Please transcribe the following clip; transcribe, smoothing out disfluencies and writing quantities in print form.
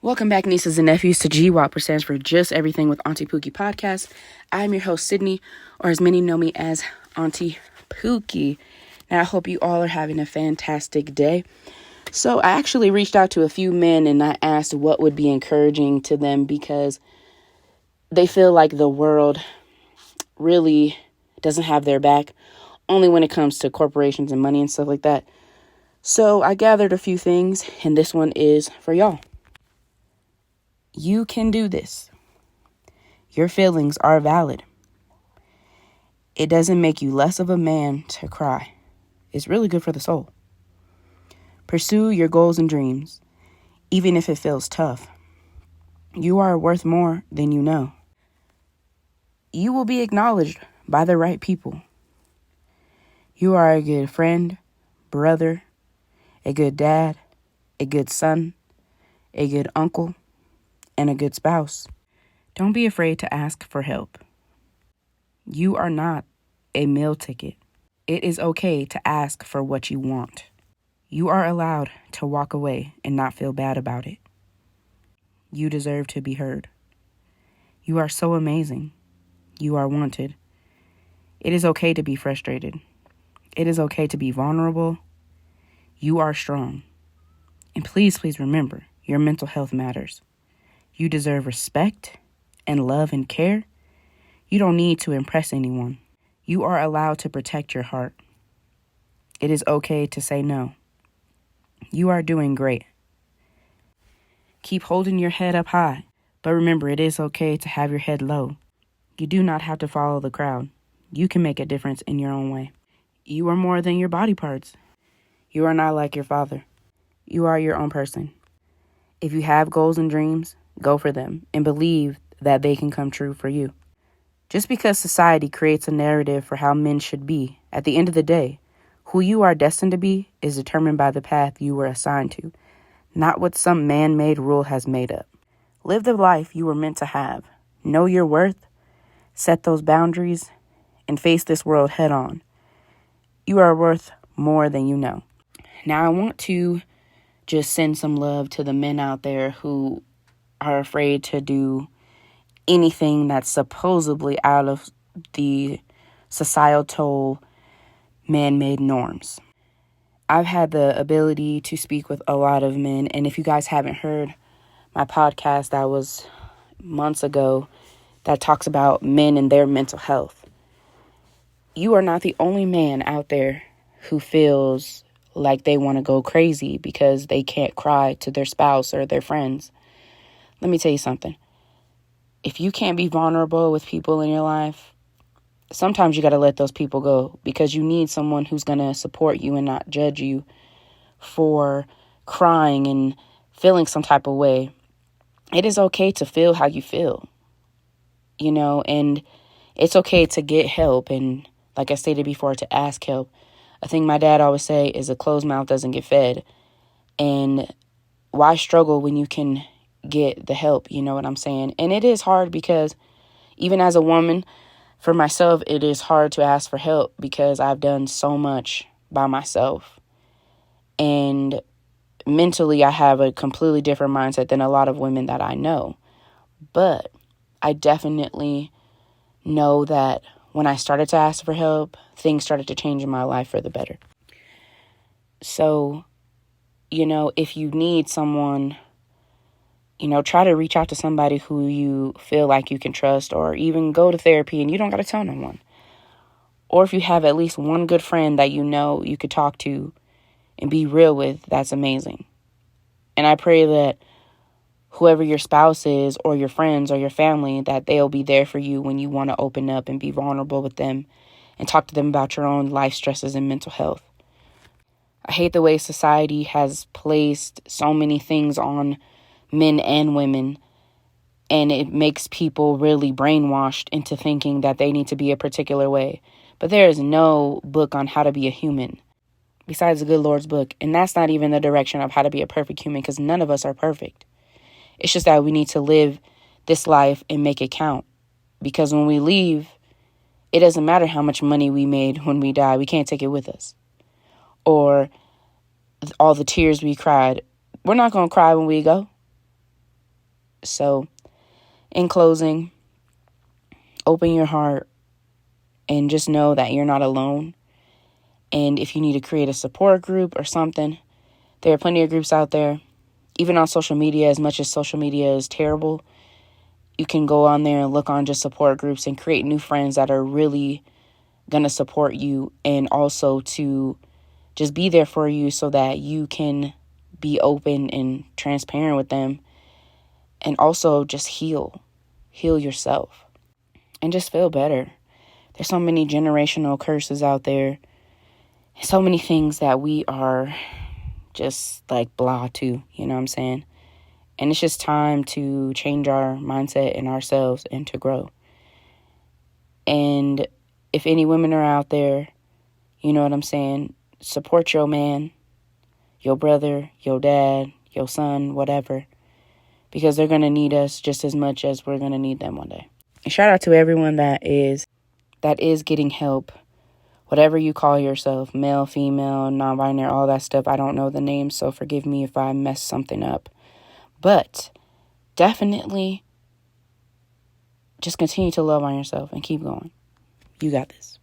Welcome back, nieces and nephews, to JEWAP, which stands for Just Everything with Auntie Pookie podcast. I'm your host, Sydney, or as many know me as Auntie Pookie. Now, I hope you all are having a fantastic day. So I actually reached out to a few men and I asked what would be encouraging to them because they feel like the world really doesn't have their back, only when it comes to corporations and money and stuff like that. So I gathered a few things, and this one is for y'all. You can do this. Your feelings are valid. It doesn't make you less of a man to cry. It's really good for the soul. Pursue your goals and dreams, even if it feels tough. You are worth more than you know. You will be acknowledged by the right people. You are a good friend, brother, a good dad, a good son, a good uncle, and a good spouse. Don't be afraid to ask for help. You are not a meal ticket. It is okay to ask for what you want. You are allowed to walk away and not feel bad about it. You deserve to be heard. You are so amazing. You are wanted. It is okay to be frustrated. It is okay to be vulnerable. You are strong. And please remember, your mental health matters. You deserve respect and love and care. You don't need to impress anyone. You are allowed to protect your heart. It is okay to say no. You are doing great. Keep holding your head up high, but remember, it is okay to have your head low. You do not have to follow the crowd. You can make a difference in your own way. You are more than your body parts. You are not like your father. You are your own person. If you have goals and dreams, go for them and believe that they can come true for you. Just because society creates a narrative for how men should be, at the end of the day, who you are destined to be is determined by the path you were assigned to, not what some man-made rule has made up. Live the life you were meant to have. Know your worth, set those boundaries, and face this world head on. You are worth more than you know. Now, I want to just send some love to the men out there who are afraid to do anything that's supposedly out of the societal man-made norms. I've had the ability to speak with a lot of men, and if you guys haven't heard my podcast that was months ago that talks about men and their mental health, you are not the only man out there who feels like they want to go crazy because they can't cry to their spouse or their friends. Let me tell you something. If you can't be vulnerable with people in your life, sometimes you got to let those people go because you need someone who's going to support you and not judge you for crying and feeling some type of way. It is okay to feel how you feel, and it's okay to get help. And like I stated before, to ask help. A thing my dad always say is a closed mouth doesn't get fed. And why struggle when you can get the help? You know what I'm saying? And it is hard because even as a woman, for myself, it is hard to ask for help because I've done so much by myself. And mentally, I have a completely different mindset than a lot of women that I know. But I definitely know that when I started to ask for help, things started to change in my life for the better. So, if you need someone, try to reach out to somebody who you feel like you can trust, or even go to therapy and you don't got to tell no one. Or if you have at least one good friend that you could talk to and be real with, that's amazing. And I pray that whoever your spouse is or your friends or your family, that they'll be there for you when you want to open up and be vulnerable with them and talk to them about your own life stresses and mental health. I hate the way society has placed so many things on men and women, and it makes people really brainwashed into thinking that they need to be a particular way. But there is no book on how to be a human besides the good Lord's book, and that's not even the direction of how to be a perfect human, because none of us are perfect. It's just that we need to live this life and make it count. Because when we leave, it doesn't matter how much money we made when we die. We can't take it with us. Or all the tears we cried. We're not going to cry when we go. So, in closing, open your heart and just know that you're not alone. And if you need to create a support group or something, there are plenty of groups out there. Even on social media, as much as social media is terrible, you can go on there and look on just support groups and create new friends that are really going to support you, and also to just be there for you so that you can be open and transparent with them, and also just heal yourself and just feel better. There's so many generational curses out there, so many things that we are just like blah to, you know what I'm saying? And it's just time to change our mindset and ourselves and to grow. And if any women are out there, you know what I'm saying, support your man, your brother, your dad, your son, whatever, because they're going to need us just as much as we're going to need them one day. And shout out to everyone that is getting help, whatever you call yourself, male, female, non-binary, all that stuff. I don't know the names, so forgive me if I mess something up. But definitely just continue to love on yourself and keep going. You got this.